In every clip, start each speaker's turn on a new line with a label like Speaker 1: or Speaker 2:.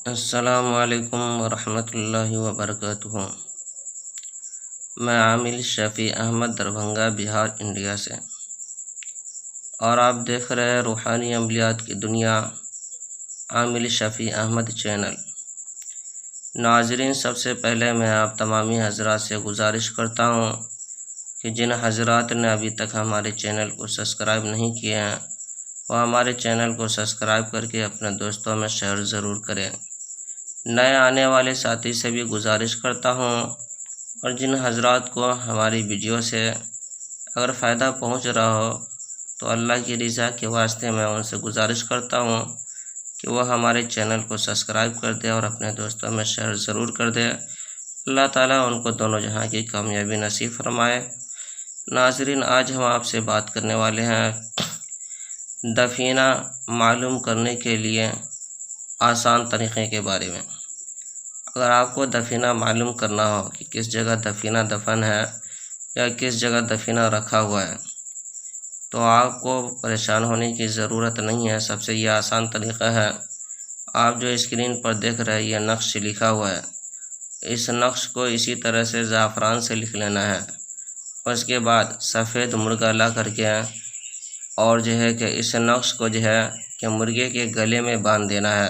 Speaker 1: अस्सलामुअलैकुम वरहमतुल्लाहि वबरकातुहू। मैं आमिल शफ़ी अहमद दरभंगा बिहार इंडिया से, और आप देख रहे हैं रूहानी अमलियात की दुनिया आमिल शफ़ी अहमद चैनल। नाज़रीन, सबसे पहले मैं आप तमामी हज़रात से गुजारिश करता हूँ कि जिन हज़रात ने अभी तक हमारे चैनल को सब्सक्राइब नहीं किए हैं वह हमारे चैनल को सब्सक्राइब करके अपने दोस्तों में शेयर ज़रूर करें। नए आने वाले साथी से भी गुजारिश करता हूँ, और जिन हज़रात को हमारी वीडियो से अगर फ़ायदा पहुँच रहा हो तो अल्लाह की रज़ा के वास्ते मैं उनसे गुजारिश करता हूँ कि वह हमारे चैनल को सब्सक्राइब कर दे और अपने दोस्तों में शेयर ज़रूर कर दे। अल्लाह ताला उनको दोनों जहां की कामयाबी नसीब फरमाए। नाज़रीन, आज हम आपसे बात करने वाले हैं दफीना मालूम करने के लिए आसान तरीक़े के बारे में। अगर आपको दफीना मालूम करना हो कि किस जगह दफीना दफन है या किस जगह दफीना रखा हुआ है, तो आपको परेशान होने की ज़रूरत नहीं है। सबसे यह आसान तरीक़ा है, आप जो स्क्रीन पर देख रहे हैं यह नक्श लिखा हुआ है, इस नक्श को इसी तरह से ज़ाफ़रान से लिख लेना है। उसके बाद सफ़ेद मुर्गा ला करके और जो है कि इस नक्श को जो है कि मुर्गे के गले में बांध देना है।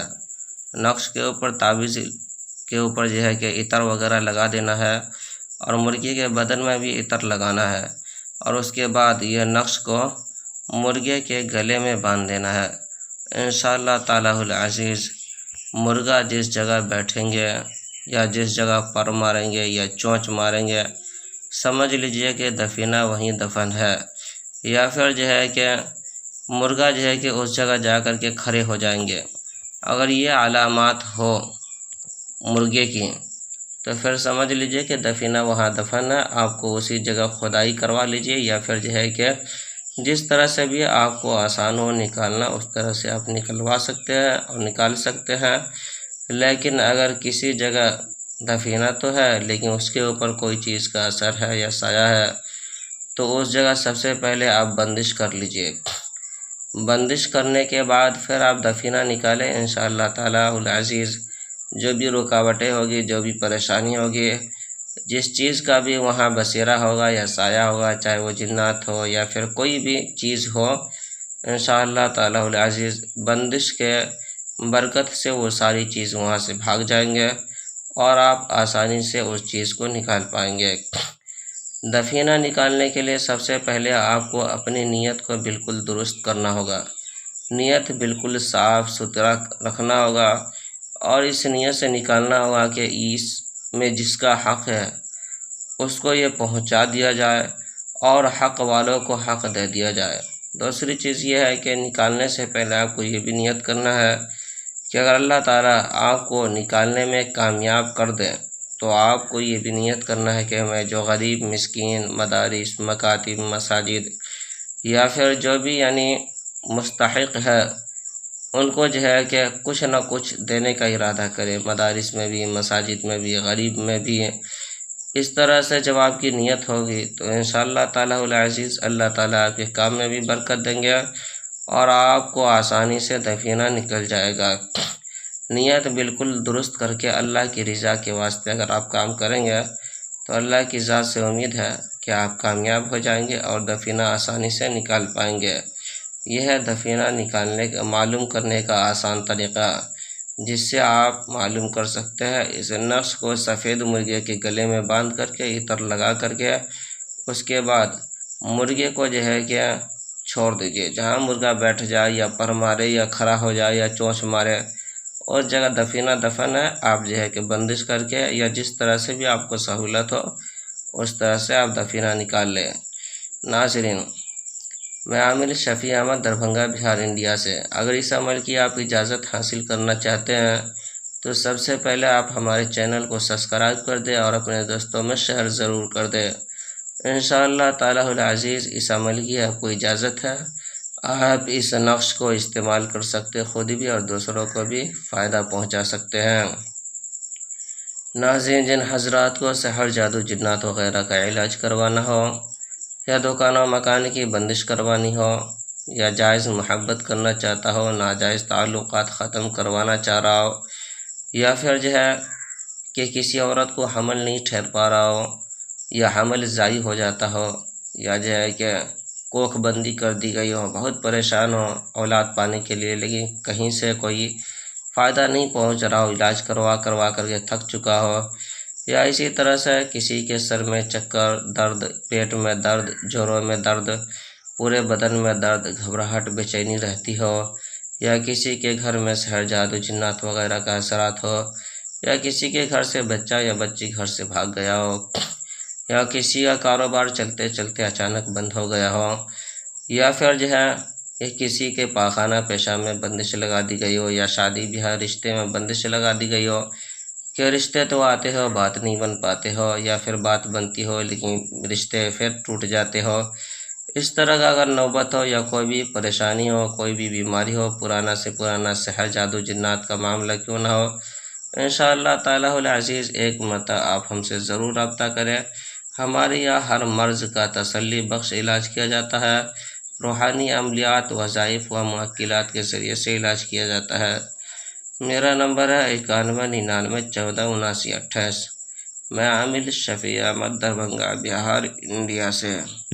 Speaker 1: नक्श के ऊपर तावीज़ के ऊपर जो है कि इतर वगैरह लगा देना है, और मुर्गे के बदन में भी इतर लगाना है, और उसके बाद यह नक्श को मुर्गे के गले में बांध देना है। इंशाअल्लाह तालाहुल अज़ीज़ मुर्गा जिस जगह बैठेंगे या जिस जगह पर मारेंगे या चोंच मारेंगे, समझ लीजिए कि दफीना वहीं दफन है। या फिर जो है कि मुर्गा जो है कि उस जगह जा कर के खड़े हो जाएंगे। अगर ये अलामात हो मुर्गे की, तो फिर समझ लीजिए कि दफीना वहाँ दफन है। आपको उसी जगह खुदाई करवा लीजिए, या फिर जो है कि जिस तरह से भी आपको आसान हो निकालना उस तरह से आप निकलवा सकते हैं और निकाल सकते हैं। लेकिन अगर किसी जगह दफीना तो है लेकिन उसके ऊपर कोई चीज़ का असर है या साया है, तो उस जगह सबसे पहले आप बंदिश कर लीजिए। बंदिश करने के बाद फिर आप दफीना निकालें। इंशाअल्लाह तालाहुल अज़ीज़ जो भी रुकावटें होगी, जो भी परेशानी होगी, जिस चीज़ का भी वहाँ बसेरा होगा या साया होगा, चाहे वो जिन्नात हो या फिर कोई भी चीज़ हो, इंशाअल्लाह तालाहुल अज़ीज़ बंदिश के बरकत से वो सारी चीज़ वहाँ से भाग जाएंगे और आप आसानी से उस चीज़ को निकाल पाएंगे। दफीना निकालने के लिए सबसे पहले आपको अपनी नीयत को बिल्कुल दुरुस्त करना होगा। नीयत बिल्कुल साफ़ सुथरा रखना होगा, और इस नीयत से निकालना होगा कि इसमें जिसका हक़ है उसको ये पहुंचा दिया जाए और हक़ वालों को हक़ दे दिया जाए। दूसरी चीज़ ये है कि निकालने से पहले आपको ये भी नियत करना है कि अगर अल्लाह ताला आपको निकालने में कामयाब कर दे, तो आपको ये भी नियत करना है कि मैं जो गरीब मिस्कीन मदारिस मकातिब मसाजिद या फिर जो भी यानी मुस्तहिक़ है उनको जो है कि कुछ ना कुछ देने का इरादा करें, मदारिस में भी, मसाजिद में भी, गरीब में भी। इस तरह से जब आपकी नियत होगी तो इंशाअल्लाह तालाहुल अज़ीज़ अल्लाह ताला आपके काम में भी बरकत देंगे और आपको आसानी से दफीना निकल जाएगा। नियत बिल्कुल दुरुस्त करके अल्लाह की रज़ा के वास्ते अगर आप काम करेंगे तो अल्लाह की ज़ात से उम्मीद है कि आप कामयाब हो जाएंगे और दफीना आसानी से निकाल पाएंगे। यह है दफीना निकालने का मालूम करने का आसान तरीक़ा, जिससे आप मालूम कर सकते हैं। इस नक्श को सफ़ेद मुर्गे के गले में बांध करके इतर लगा करके उसके बाद मुर्गे को जो है कि छोड़ दीजिए। जहाँ मुर्गा बैठ जाए या पर मारे या खड़ा हो जाए या चोंच मारे, उस जगह दफीना दफन है। आप जो है कि बंदिश करके या जिस तरह से भी आपको सहूलत हो उस तरह से आप दफीना निकाल लें। नाज़रीन, मैं आमिल शफ़ी अहमद दरभंगा बिहार इंडिया से। अगर इस अमल की आप इजाज़त हासिल करना चाहते हैं तो सबसे पहले आप हमारे चैनल को सब्सक्राइब कर दें और अपने दोस्तों में शेयर ज़रूर कर दें। इंशाअल्लाह तालाहुल अज़ीज़ इस अमल की आपको इजाज़त है। आप इस नक्श को इस्तेमाल कर सकते, खुद भी और दूसरों को भी फ़ायदा पहुँचा सकते हैं। नाज़रीन, जिन हज़रात को सहर जादू जिन्नात वग़ैरह का इलाज करवाना हो, या दुकानों मकान की बंदिश करवानी हो, या जायज़ मोहब्बत करना चाहता हो, नाजायज़ ताल्लुक़ात ख़त्म करवाना चाह रहा हो, या फिर जो है कि किसी औरत को हमल नहीं ठहर पा रहा हो, या हमल ज़ाई हो जाता हो, या जो है कि कोख बंदी कर दी गई हो, बहुत परेशान हो औलाद पाने के लिए, लेकिन कहीं से कोई फ़ायदा नहीं पहुंच रहा हो, इलाज करवा करके थक चुका हो, या इसी तरह से किसी के सर में चक्कर, दर्द, पेट में दर्द, जोड़ों में दर्द, पूरे बदन में दर्द, घबराहट, बेचैनी रहती हो, या किसी के घर में सहर जादू जिन्नात वगैरह का असरात हो, या किसी के घर से बच्चा या बच्ची घर से भाग गया हो, या किसी का कारोबार चलते चलते अचानक बंद हो गया हो, या फिर जो है किसी के पाखाना पेशा में बंदिश लगा दी गई हो, या शादी ब्याह रिश्ते में बंदिश लगा दी गई हो कि रिश्ते तो आते हो बात नहीं बन पाते हो, या फिर बात बनती हो लेकिन रिश्ते फिर टूट जाते हो। इस तरह का अगर नौबत हो या कोई भी परेशानी हो, कोई भी बीमारी हो, पुराना से पुराना सहर जादू जिन्नात का मामला क्यों ना हो, इंशाअल्लाह ताला हुल अज़ीज़ एक मरतबा आप हमसे ज़रूर रब्ता करें। हमारे यहाँ हर मर्ज़ का तसल्ली बख्श इलाज किया जाता है। रूहानी अमलियात, वज़ाइफ व मुअक्किलात के ज़रिए से इलाज किया जाता है। मेरा नंबर है 9199147928। मैं आमिल शफ़ी अहमद, दरभंगा, बिहार, इंडिया से।